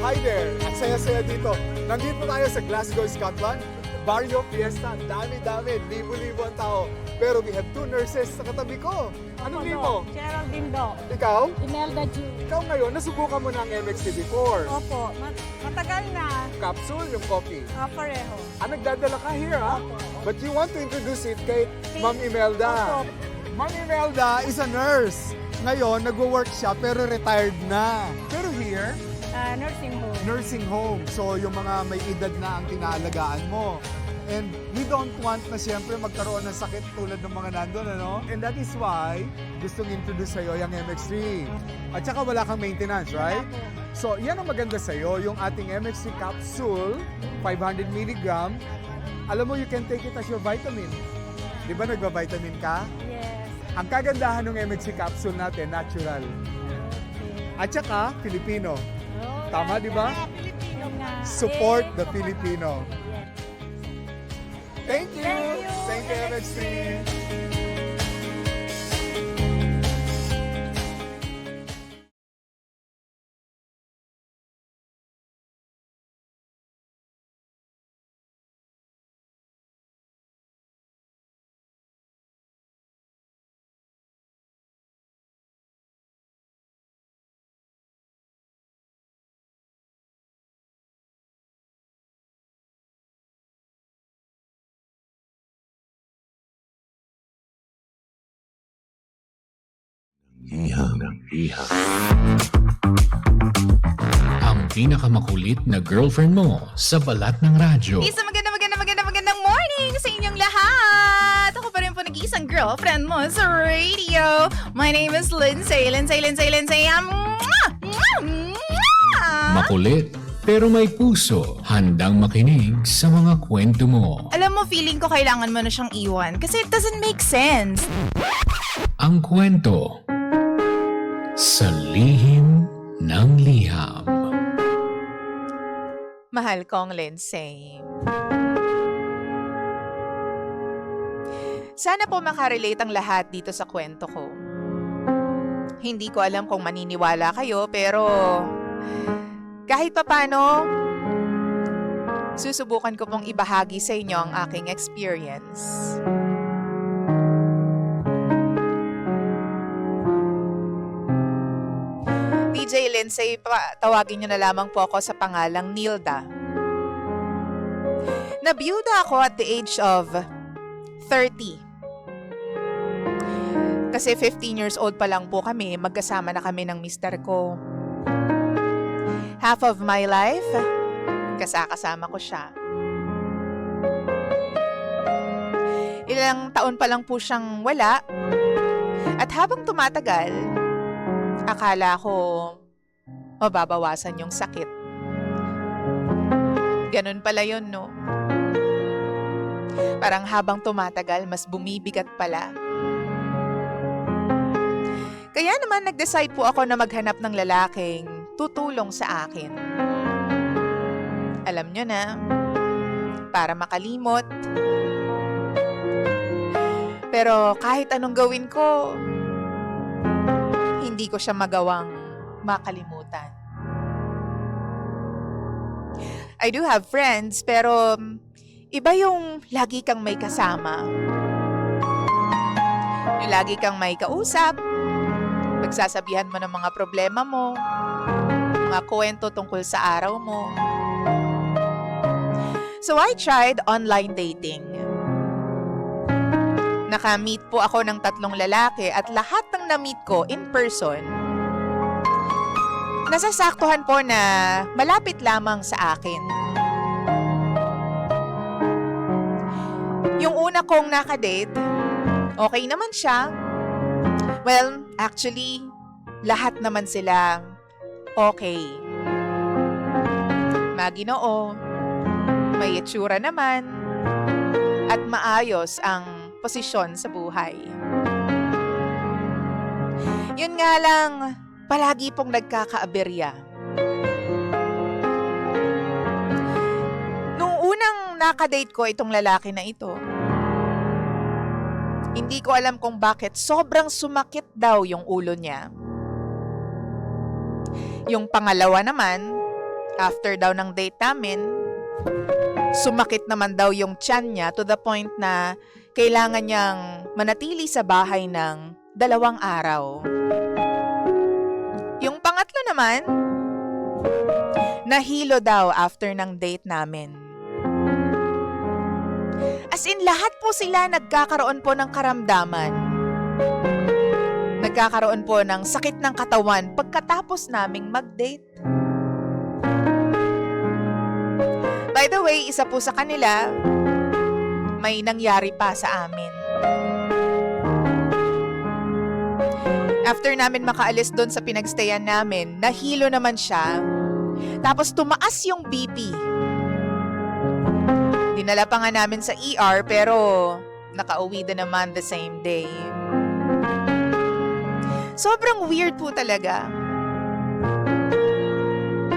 Hi there! Ang saya-saya dito. Nandito tayo sa Glasgow, Scotland. Barrio Fiesta. Dami-dami. Libo-libo ang tao. Pero we have two nurses sa katabi ko. Anong name mo? Geraldine Do. Ikaw? Imelda Ju. Ikaw ngayon, nasubukan mo na ang MXT before. Opo, matagal na. Capsule, yung coffee. Pareho. Nagdadala ka here, ha? Opo. But you want to introduce it kay Ma'am Imelda. Opo. Ma'am Imelda is a nurse. Ngayon, nagwo-work siya pero retired na. Pero here, Nursing home. nursing home. So, yung mga may edad na ang tinaalagaan mo. And we don't want na siyempre magkaroon ng sakit tulad ng mga nandun, ano? And that is why gustong introduce sa'yo yung MX3. At saka wala kang maintenance, right? So, yan ang maganda sa'yo, yung ating MX3 capsule, 500 mg. Alam mo, you can take it as your vitamin. Di ba nagba-vitamin ka? Yes. Ang kagandahan ng MX3 capsule natin, natural. At saka, Filipino. Tama, di ba? Filipino nga. Support the Filipino. Yes. Thank you! Thank you, Thank you, MX3! Iha. Ang pinakamakulit na girlfriend mo sa balat ng radyo. Isang magandang morning sa inyong lahat! Ako pa rin po nag-iisang girlfriend mo sa radio. My name is Lindsay. Makulit pero may puso, handang makinig sa mga kwento mo. Alam mo, feeling ko kailangan mo na siyang iwan kasi it doesn't make sense. Ang kwento sa lihim ng liham. Mahal kong Lindsay. Sana po makarelate ang lahat dito sa kwento ko. Hindi ko alam kung maniniwala kayo pero kahit papano, susubukan ko pong ibahagi sa inyo ang aking experience. DJ Lindsay, tawagin niyo na lamang po ako sa pangalang Nilda. Nabiyuda ako at the age of 30. Kasi 15 years old pa lang po kami, magkasama na kami ng mister ko. Half of my life, kasama ko siya. Ilang taon pa lang po siyang wala. At habang tumatagal, akala ko mababawasan yung sakit. Ganun pala yun, no? Parang habang tumatagal, mas bumibigat pala. Kaya naman nag-decide po ako na maghanap ng lalaking tutulong sa akin. Alam nyo na, para makalimot. Pero kahit anong gawin ko, hindi ko siya magawang makalimutan. I do have friends, pero iba yung lagi kang may kasama. Yung lagi kang may kausap, pagsasabihan mo ng mga problema mo, mga kwento tungkol sa araw mo. So I tried online dating. Naka-meet po ako ng 3 lalaki at lahat ng na-meet ko in person, nasasaktuhan po na malapit lamang sa akin. Yung una kong nakadate, okay naman siya. Well, actually, lahat naman sila okay. Maginoo, may itsura naman, at maayos ang posisyon sa buhay. Yun nga lang, palagi pong nagkakaaberya. Nung unang nakadate ko itong lalaki na ito, hindi ko alam kung bakit sobrang sumakit daw yung ulo niya. Yung pangalawa naman, after daw ng date namin, sumakit naman daw yung tiyan niya to the point na kailangan niyang manatili sa bahay ng 2 araw. Yung pangatlo naman, nahilo daw after ng date namin. As in, lahat po sila nagkakaroon po ng karamdaman. Nagkakaroon po ng sakit ng katawan pagkatapos naming mag-date. By the way, isa po sa kanila, may nangyari pa sa amin. After namin makaalis doon sa pinagstayan namin, nahilo naman siya. Tapos tumaas yung BP. Dinala pa nga namin sa ER pero nakauwi din naman the same day. Sobrang weird po talaga.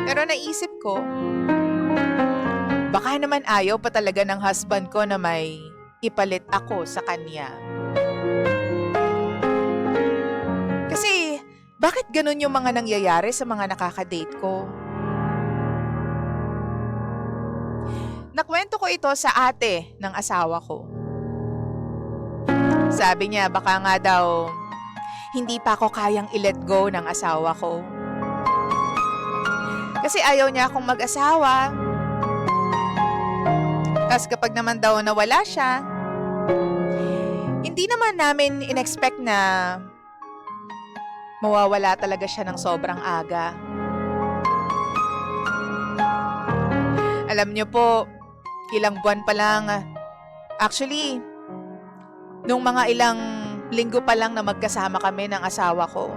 Pero naisip ko, baka naman ayaw pa talaga ng husband ko na may ipalit ako sa kanya. Kasi, bakit ganun yung mga nangyayari sa mga nakakadate ko? Nakwento ko ito sa ate ng asawa ko. Sabi niya, baka nga daw, hindi pa ako kayang i-let go ng asawa ko. Kasi ayaw niya akong mag-asawa. Tapos kapag naman daw nawala siya, hindi naman namin in-expect na mawawala talaga siya ng sobrang aga. Alam niyo po, ilang buwan pa lang, actually, nung mga ilang linggo pa lang na magkasama kami ng asawa ko,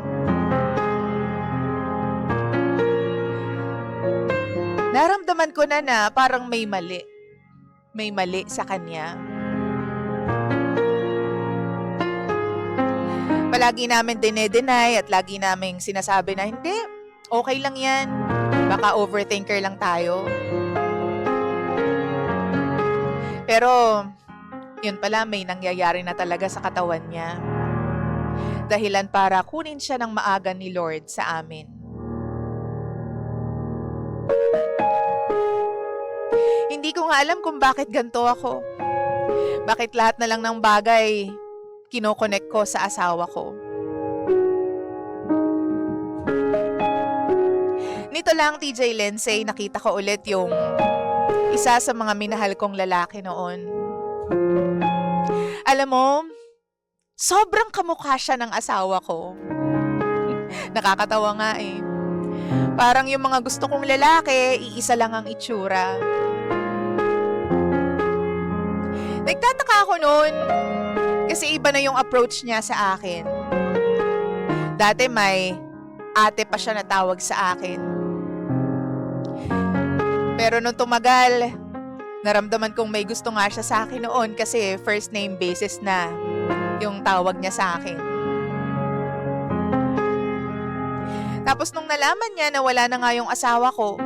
naramdaman ko na parang may mali. May mali sa kanya. Palagi namin dine-deny at lagi naming sinasabi na hindi, okay lang yan. Baka overthinker lang tayo. Pero, yun pala may nangyayari na talaga sa katawan niya. Dahilan para kunin siya ng maaga ni Lord sa amin. Hindi ko nga alam kung bakit ganito ako. Bakit lahat na lang ng bagay kinokonek ko sa asawa ko. Nito lang, TJ Lindsay, nakita ko ulit yung isa sa mga minahal kong lalaki noon. Alam mo, sobrang kamukha siya ng asawa ko. Nakakatawa nga eh. Parang yung mga gusto kong lalaki, iisa lang ang itsura. Nagtataka ako noon kasi iba na yung approach niya sa akin. Dati may ate pa siya na tawag sa akin. Pero nung tumagal, naramdaman kong may gusto nga siya sa akin noon kasi first name basis na yung tawag niya sa akin. Tapos nung nalaman niya na wala na nga yung asawa ko,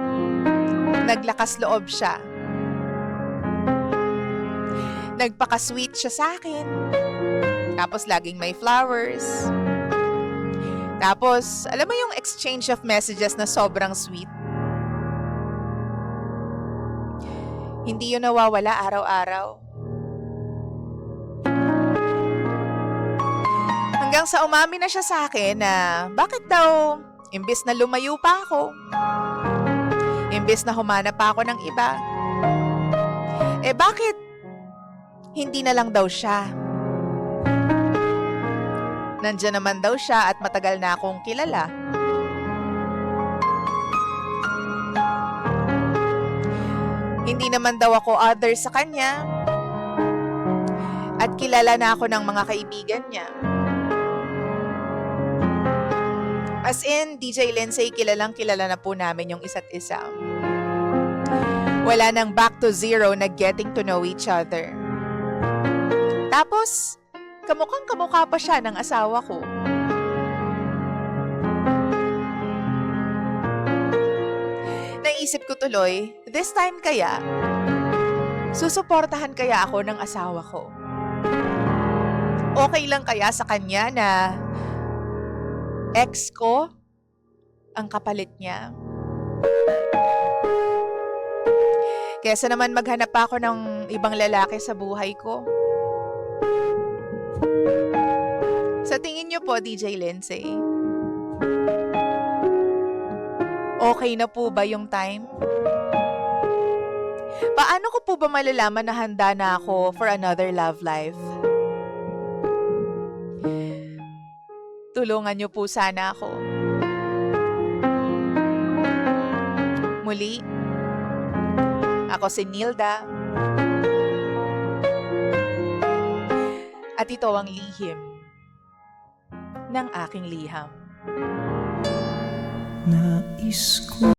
naglakas loob siya. Nagpaka-sweet siya sa akin. Tapos laging may flowers. Tapos, alam mo yung exchange of messages na sobrang sweet? Hindi yun nawawala araw-araw. Hanggang sa umamin na siya sa akin na bakit daw, imbes na lumayo pa ako, imbes na humanap pa ako ng iba, bakit hindi na lang daw siya? Nandiyan naman daw siya at matagal na akong kilala. Hindi naman daw ako other sa kanya. At kilala na ako ng mga kaibigan niya. As in, DJ Lindsay, kilalang kilala na po namin yung isa't isa. Wala nang back to zero na getting to know each other. Tapos, kamukhang-kamukha pa siya ng asawa ko. Naisip ko tuloy, this time kaya, susuportahan kaya ako ng asawa ko? Okay lang kaya sa kanya na ex ko ang kapalit niya? Kesa naman maghanap pa ako ng ibang lalaki sa buhay ko. Sa tingin niyo po, DJ Lindsay, okay na po ba yung time? Paano ko po ba malalaman na handa na ako for another love life? Tulungan niyo po sana ako. Muli, ako si Nilda. At ito ang lihim ng aking liham. Nais ko